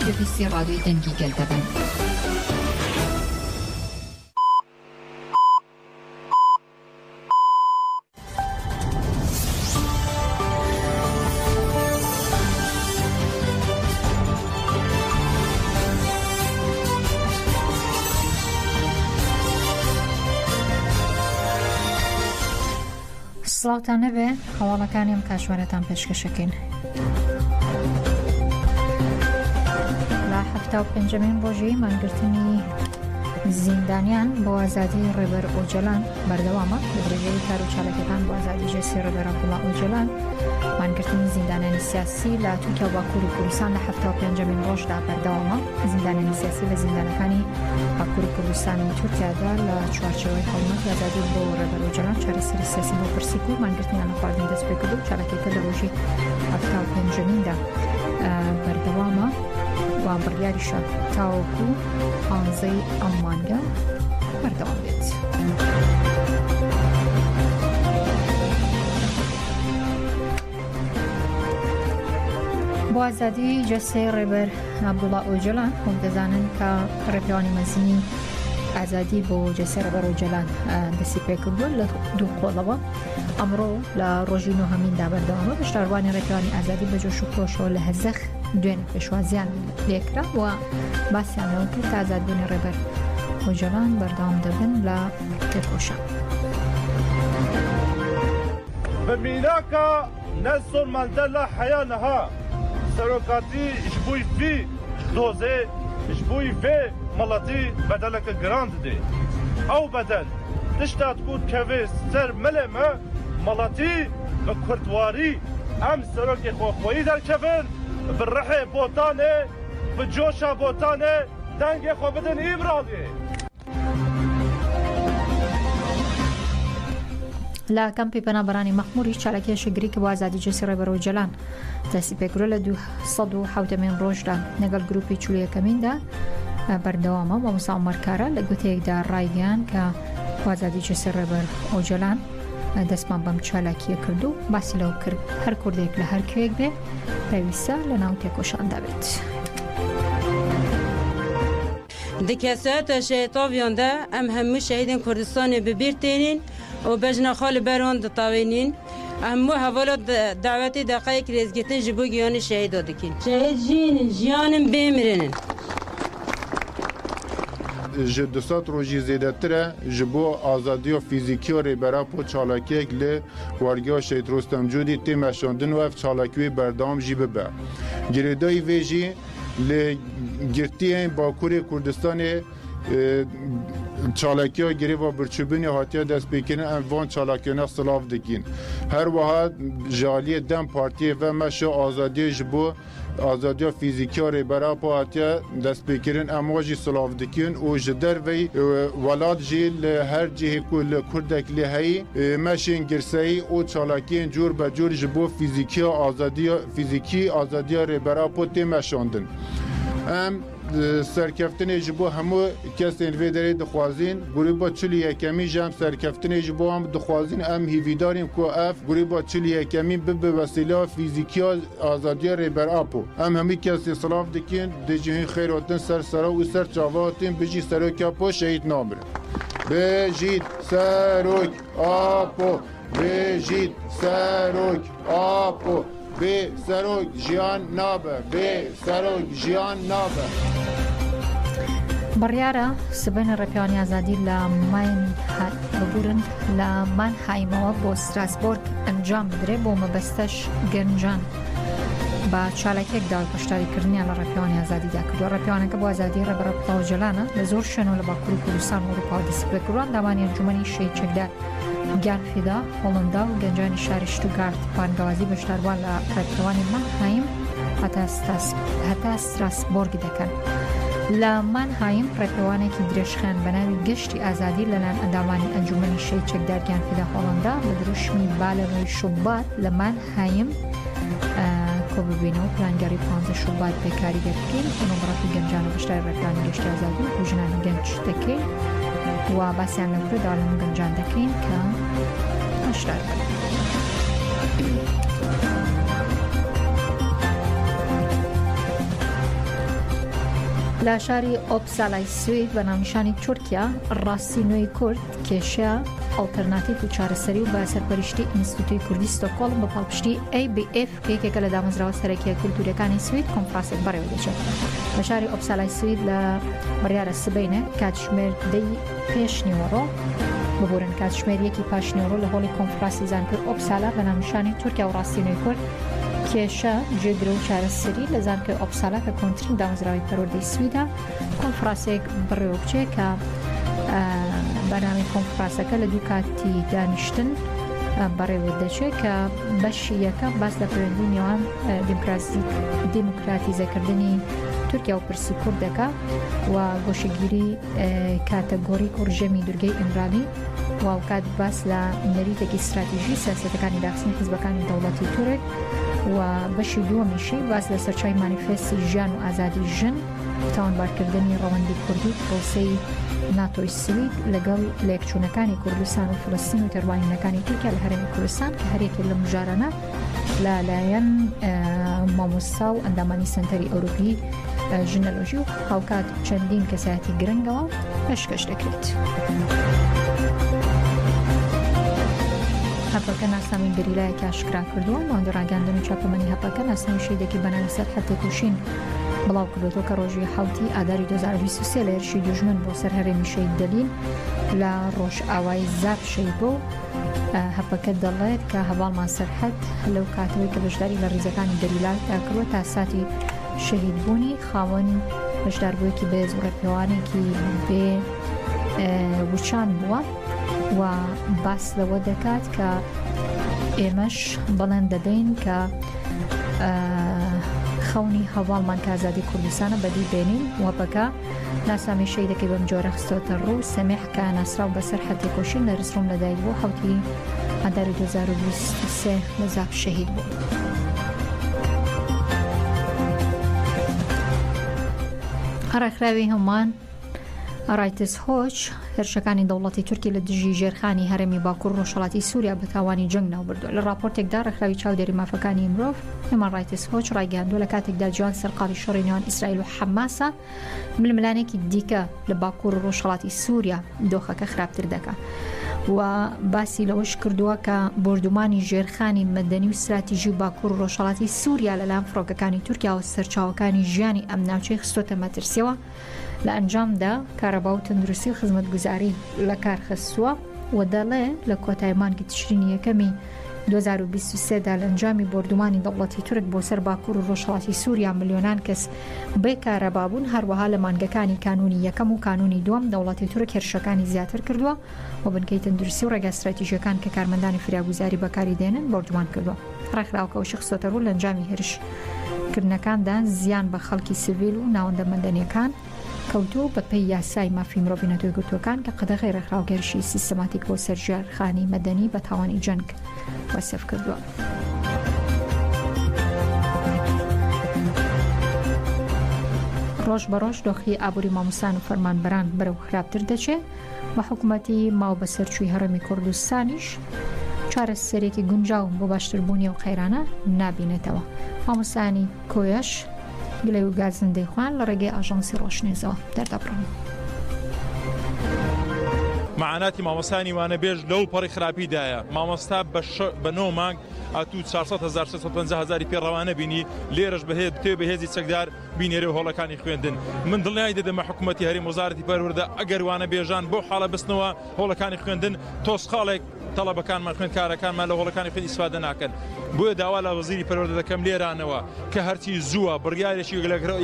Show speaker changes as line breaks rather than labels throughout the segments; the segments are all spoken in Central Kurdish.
BBC رادیوی دنگی گلدبن سڵاوتان نەبێ هەواڵەکانیم کاشوارەتان پێشکەشەکەین. لە 75مین ڕۆژی مانگرتنی زیندانیان بۆ ئازادی ڕێبەر ئۆجەلان بەردەوامە لە درێژەی کار و چالاکیەکان بۆ ئازادی جێسی ڕێبەر عەبدوڵڵا ئۆجەلان. مانگرتنی زیندانیانی سیاسی لە تورکیا و باکوور و کوردستان لە 75مین ڕۆژدا بەردەوامە. زیندانیانی سیاسی لە زیندانەکانی باکوور و کوردستانی تورکیادا لە چوارچێوەی هەڵمەتی ئازادی بۆ ڕێبەر ئۆجەلان چارەسەری سیاسی بۆ پرسیک و مانگرتنیان خواردن دەست پێ کرد و چالاکیەکە لە ڕۆژی 75میندا بەردەوامە و بڕیاریشە تاوەکو 15ی ئەم مانگە بەردەوام بێت. بۆ ئازادی جەسەی ڕێبەر عەبدوڵڵا ئۆجەلان خۆم دەزانن کە ڕێپێوانی مەزنی ئازادی بۆ جەسەی ڕێبەر ئۆجەلان دەستی پێکردووە لە دوو قۆڵەوە. ئەمڕۆ لە ڕۆژی نۆهەمیندا بەردەوامە بەشداروانی ڕێپێوانی ئازادی بە جۆش و خۆشەوە لە هەزەخ دوێنێ پێشوازیان لێکرا و باسییانەوە کرد کە ئازادبوونی ڕێبەر ئۆجەلان بەردەوام دەبن لە تێکۆشان.
بمیناکە نەلسۆن ماندێلا حەیانەها سەرۆکاتی ji bo vê dozê ji bo vê meletî bedeleke giran didê. Ew bedel tişta ku kevê ser melê me meletî bi kurtwarî em serokê xwexweyî derkevin bi rihê botanê bi coşa botanê dengê xwe bidin îmradê.
لە کەمپی پەنابەرانی مەخموری چالاکیەشی گریکە بۆ ئازادی جەسەی ڕێبەر ئۆجەلان دەستی پێکردووە لە 270مین ڕۆژدا لەگەڵ گروپی چولیەکەمیندا بەردەوامە. مامۆستا عومەرکارە لە گوتەیەکدا ڕایگەیاند کە بۆ ئازادی جەسەی ڕێبەر ئۆجەلان دەستمان بەم چالاکیە کرد و باسی لەو کرد هەر کوردێک لە هەر کوێک بێ پێویستە لە ناو تێکۆشاندا بێت.
Di kesayeta şehitaviyan de em hemû şehîdên Kurdistanê bi bîr tênin û bejna xwe li ber wan ditawînin. Hemû hevala dawetê deqeyek rêzgirtin ji bo giyanê şehîda dikin. Şehîd jînin, jiyanin bêmirinin.
Ji 200 rojî zêdetir e ji bo azadiya fîzîkî rêbera po çalakiyek li wargeha Şehîd Rostem Cûdî tê meşandin û ev çalakî wê berdewam jî bibe. Girêdayî vê jî li girtiyên Bakurê Kurdistanê çalakiya girêva birçûbûnê hatiye destpêkirin em van çalakiyana silav dikin. Her wiha ji aliyê Dem Partiyê ve meşa azadiya ji bo azadiya fîzîkiya rêbera po hatiye destpêkirin em wa jî silav dikin û ji dervey welat jî li her cihê ku li Kurdek lê heyî meşên girseyî û çalakiyên cûr be cûr ji bo fîzîkî azadiya rêbera po tê meşandin. Em serkeftinê ji bo hemû kesên vê derê dixwazin grûpa çil yekemîn ji em serkeftinê ji bo em dixwazin em hîvîdarên ku ev grûpa çil yekemîn bibe vesîla fîzîkiya azadiya rêbera po. Em hemî kesê silav dikin di cihên xêratin ser sera û ser çavatin bijî seroka po şehîd namirin. Bijît serok apo bijît serok apo bê serok jiyan nabe bê serok jiyan nabe.
بڕیارە سبەینە ڕێپێوانی ئازادی لە ببورن لە مانهایمەوە بۆ ستراسبۆرگ ئەنجام بدرێت بۆ مەبەستەش گەنجان بە چالاکێکدا پشتاریکردنیان لە ڕێپێوانی ئازادیدا کردووە. ڕێپێوانەکە بۆ ئازادی ڕێبەر عەبدوڵڵا ئۆجەلانە لە زۆر شوێنەوە لە باکوور و کوردستان و ئەوروپا دەست پێکردووە. ئەندامانی ئەنجومەنی شەهید چەکدار گیانفیدا هۆڵندا و گەنجانی شاری شتوتگارت بانگەوازی بەشداربووان لە ڕێپێوانی مانهایم هەتا ستراسبۆرگ دەکەن. لە مانهایم ڕێپەوانێکی درێژخان بەناوی گەشتی ئازادی لەلایەن ئەندامانی ئەنجومەنی شەی چەکدارگیان پێدا هۆڵندا بە دروشمی بالەوەی شوبات لە مانهایم کۆ ببینەوە پلانگەری 15 شوبات بێکاریگەر بکەین ئۆنۆگرافی گەنجان و بەشداری ڕێکلانی گەشتی ئازادی و ژنانی گەنج دەکەین و باسییان لەورەدا لەم گەنجان دەکەین کە هەشدار بن. لە شاری ئۆپسالای سوید بە ناونیشانی تورکیا ڕاستی نوێی کورد کێشە ئەڵتەرناتیڤ و چارەسەری و بە سەرپەرشتی ئینستیتوی کوردی ستۆکۆڵم بە پاڵپشتی ABF کێکێکە لە دامەزراوە سەرەکیە کولتورەکانی سوید کۆنفرانسێک بەڕێوە دەچێت. لە شاری ئۆپسالای سوید لە بڕیارە سبەینە کاتژمێر دەی پێش نیوەڕۆ ببورن کاتژمێریەکی پاش نیوەڕۆ لە هۆڵی کۆنفرانسی زانکۆی ئۆپسالا بە ناونیشانی تورکیا و ڕاستی نوێی کورد کێشە جێگرە و چارەسەری لە زانکۆی ئۆپسالا کە کۆنتترین دامەزراوی پەروەردەی سویدا کۆنفرانسێک بڕێوە بچێت کە بەنامی کۆنفرانسەکە لە دوو کاتی دانیشتن بەڕێوە دەچێت کە بەشی یەکەم باس لە پەیوەندی نێوان دیموکراتیزەکردنی تورکیا و پرسی کوردەکە و گۆشەگیری کاتەگۆری کوڕژەمی دورگەی ئیمرالی واوکات باس لە نەریتێکی استراتیژی سیاسەتەکانی داخستنی حیزبەکانی دەوڵەتی تورک و بەشی دووەمیشی باس لە سەرچاوی مانیفێستی ژیان و ئازادی ژن تاوانبارکردنی ڕەوەندی کوردی پرۆسەی ناتۆی سوید لەگەڵ لەیەکچوونەکانی کوردستان و فلەستین و تێڕوانینەکانی تورکیا لە هەرێمی کوردستان کە هەرێکی لە مژارانە لەلایەن مامۆستا و ئەندامانی سەنتەری ئەوروپی ژنەلۆژی و هاوکات چەندین کەسایەتی گرنگەوە پێشکەش دەکرێت. هەپەکە ناسنامی گەریلایەکی ئاشکرا کردووە ماوەندە ڕاگەاندن و چاپەمەنی هەپەکە ناسنامی شەیدێکی بەناوی سەرحەد تێکۆشین بڵاو کردوەوە کە ڕۆژی حوتی ئاداری 2023 لە هێرشی دوژمن بۆ سەر هەرێمی شەید دەلین لە ڕۆژ ئاوای زاب شەید بوو. هەپەکە دەڵێت کە هەواڵمان سەرحەد لەو کاتەوەی کە بەشداری لە ڕیزەکانی گەریلادا کردووە تا ساتی شەهیدبوونی خاوەن بەشداربوویەکی بەهێز و ڕێپێوانێکی بێ وچان بووە و باس لەوە دەکات کە ئێمەش بەڵێن دەدەین کە خەونی هەواڵمان کە ئازادی کوردستانە بەدی بێنین و بەکە ناسامی شەیدەکەی بەم جۆرە خستۆتە ڕوو سەمێح کە ناسراو بەسەر حەتێکۆشین لە ڕزڕوم لەدایک بوو حوتی ئاداری 2023 لە زاب شەهید بوو. ڕێکخراوی هەمان ڕایتس هۆچ هێرشەکانی دەوڵەتی تورکی لە دژی ژێرخانی هەرێمی باکوور ڕۆژهەڵاتی سووریا بە تاوانی جەنگ ناوبردووە. لە راپۆرتێکدا ڕێکخراوی چاودێری مافەکانی مرۆڤ هێمان ڕایتس هۆچ ڕایگەاندووە لە کاتێکدا جوان سەرقاڵی شەڕی نێوان ئیسرائیل و حەماسە ململانێکی دیکە لە باکوور ڕۆژهەڵاتی سووریا دۆخەکە خراپتر دەکات و باسی لەوەش کردووە کە بردومانی ژێرخانی مەدەنی و استراتیژی باکوور ڕۆژهەڵاتی سووریا لەلایەن فڕۆکەکانی تورکیا و سەرچاوەکانی ژیانی ئەم ناوچەی خستۆتە مەترسیەوە لە ئەنجامدا کارەبا و تەندروستی و خزمەتگوزاری لە کار خستووە و دەڵێ لە کۆتای مانگی تشرینی یەکەمی 2023دا لە ئەنجامی بردومانی دەوڵەتی تورک بۆ سەر باکوور و ڕۆژهەڵاتی سووریا ملیۆنان کەس بێ کارەبابوون هەروەها لە مانگەکانی کانونی یەکەم و کانونی دووەم دەوڵەتی تورک هێرشەکانی زیاتر کردووە و بنکەی تەندروستی و ڕێگە استراتیژیەکان کە کارمەندانی فراگوزاری بەکاری دێنن بردومان کردووە. ڕێکخراوەکەوشی خستۆتە ڕوو لە ئەنجامی هێرشکردنەکاندا زیان بە خەڵکی سیڤیل و ناوەندە مەدەنیەکان کەوتووە بە پێی یاسای مافی مرۆڤی نەتۆی گرتوەکان کە قەدەغی ڕێکخراوگەرشی سیستەماتیک بۆ سەرژێرخانی مەدەنی بە تاوانی جەنگ وەسف کردووە. ڕۆژ بە ڕۆژ دۆخی ئابووری مامۆستان و فەرمانبەران بەرەو خراپتر دەچێت و حکوومەتی ماو بە سەرچووی هەرێمی کوردستانیش چارەسەرێکی گونجاو بۆ باشتربوونی و قەیرانە نابینێتەوە. مامۆستانی کۆیەش گلەی و گازندەی خوان لە ڕێگەی ئاژەنسی ڕۆشنێزەوە دەردەبڕن.
معاناتی مامۆستانی وانە بێژ لەو پەڕی خراپیدایە مامۆستا بە 9 مانگ ئەتوو 400,000 پێڕەوانە بینی لێرەش بەهێ بەهێزی چەکدار بینێرە و هۆڵەکانی خوێندن. من دڵنیای دەدەمە حکوومەتی هەرێم وەزارەتی پەروەردە ئەگەر وانە بێژان بۆ حاڵە بستنەوە هۆڵەکانی خوێندن تۆسخاڵێک تەڵەبەکانمان خوێن کارەکانمان لە هۆڵەکانی خوێن ئیسفادە ناکەن بۆیە داوا لە وەزیری پەروەردە دەکەم لێرانەوە کە هەرچی زووە بڕیارێکی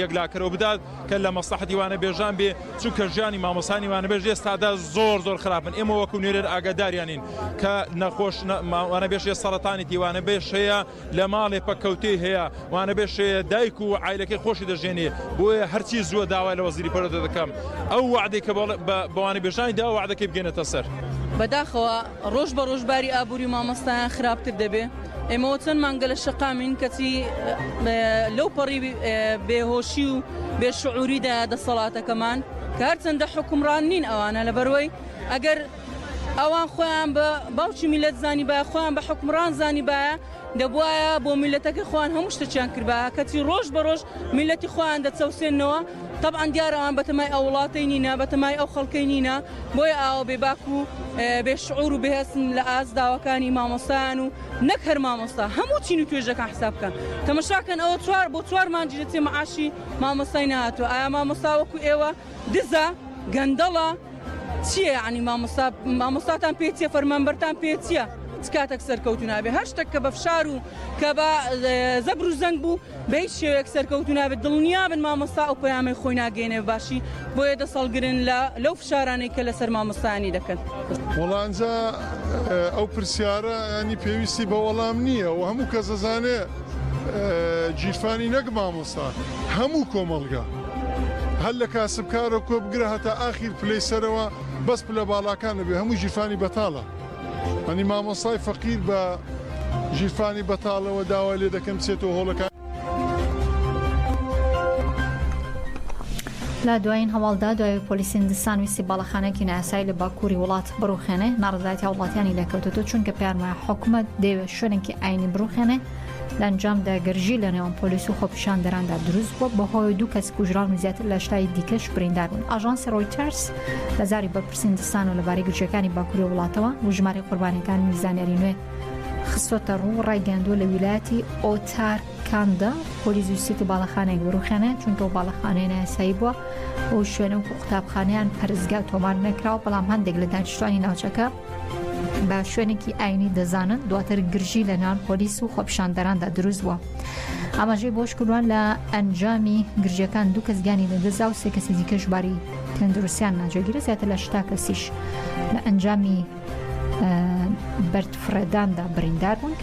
یەکلاکەرەوە بدات کە لە مەسلحەتی وانەبێژان بێ چونکە ژیانی مامۆسانی وانەبێژ ئێستادا زۆر خراپن ئێمە وەکو نوێرە ئاگاداریانین کە نەخۆش وانەبێژ سەرەتانی وانەبێژ هەیە لە ماڵێ پەکەوتەی هەیە وانەبێژ دایک و عایلەکەی خۆشی دەژێنێ بۆیە هەرچی زووە داوای لە وەزیری پەروەردە دەکەم ئەو وعدەی کە بە وانەبێژانی دا وعدەکەی بگەنێتە سەر
بەداخەوە ڕۆژ بە ڕۆژباری ئابووری مامۆستایان خراپتر دەبێ ئێمەوە چەند مانگە لە شەقامین کەچی لەو پەڕی بێهۆشی و بێشعوریدا دەسەڵاتەکەمان کە هەرچەندە حکومڕان نین ئەوانە لەبەرەوەی ئەگەر ئەوان خۆیان بە باوکی میلەت زانی بایە خۆیان بە حکومڕان زانی بایە دەبواە بۆ میلەتەکەی خۆیان هەموو شتێکیان کردبایە کەچی ڕۆژ بە ڕۆژ میلەتی خۆیان دەچەوسێنەوە طبعا دیارە ئەوان بەتەمای ئەو وڵاتەی نینە بەتەمای ئەو خەڵکەی نینە بۆیە ئاوە بێباک و بێشعور و بەهێزن لە ئاز داواکانی مامۆستایان و نەک هەر مامۆستا هەموو چین و توێژەکان حساب بکەن تەماشاکەن ئەوە بۆ 4 مانجی دەچێ مەعاشی مامۆستای نهاتوە ئایا مامۆستا وەکو ئێوە دزە گەندەڵە چییە یعنی مامۆستاتان پێ چیە فەرمانبەرتان پێ چییە کاتێک سەرکەوتو نابێت هەر شتێک کە بە فشار و کە بە زەبر و زەنگ بوو بە هیچ شێوەیەک سەرکەوتو نابێت دڵنیا بن مامۆستا ئەو پەیامی خۆی ناگەێنێ باشی بۆیە دەسەڵگرن لەو فشارانەی کە لەسەر مامۆستایانی دەکەن
وەڵانجا ئەو پرسیارە ینی پێویستی بە وەڵام نییە و هەموو کەس دەزانێ جیرفانی نەک مامۆستا هەموو کۆمەڵگا هەر لە کاسبکارە کۆ بگرە هەتا ئاخیر پلەی سەرەوە بەس پلە باڵاکان نەبێ هەموو جیرفانی بەتاڵە ئەنی مامۆستای فەقیر بە ژیرفانی بەتاڵەوە داوای لێ دەکەم چێتەوە هۆڵەکان
لە دوایین هەواڵدا دوای پۆلیسی هیندستان ویستی باڵەخانەیەکی نایاسایی لە باکووری وڵات بڕوخێنێ ناڕزایەتی وڵاتیانی لەکەوتووە چونکە پێیانوایە حکوومەت دەیەوێت شوێنێکی ئاینی بڕوخێنێ لە ئەنجامدا گەرژی لە نێوان پۆلیس و خۆپیشاندەراندا دروست بووە بەهۆی 2 کەس کوژران و زیاتر لە شتای دیکەش بریندار بوون. ئاژانسی ڕۆیتەرس لە زاری بەرپرسی هیندستان و لەبارەی گرژەکانی باکووری وڵاتەوە و ژمارەی قوربانیەکان میزانیاری نوێ خستۆتە ڕوو ڕایگەاندووە لە ویلایەتی ئۆتارکاندا پۆلیس ویستی باڵەخانەیەک بڕوخێنێ چونکە باڵەخانەیە نایاسایی بووە و شوێنە و قوتابخانەیان پەرزگا تۆمار نەکراوە بەڵام هەندێک لە دانیشتوانی ناوچەکە بە شوێنێکی ئاینی دەزانن دواتر گرژی لە ناو پۆلیس و خۆپیشاندەراندا دروست بووە. ئاماژەی بۆش کردوان لە ئەنجامی گرژەکان 2 کەس گیانی لەدەستا و 3 کەسی دیکەش باری تەندروستیان ناجێگیرە زیاتر لە 7 کەسیش لە ئەنجامی بەرتفرەداندا بریندار بوون.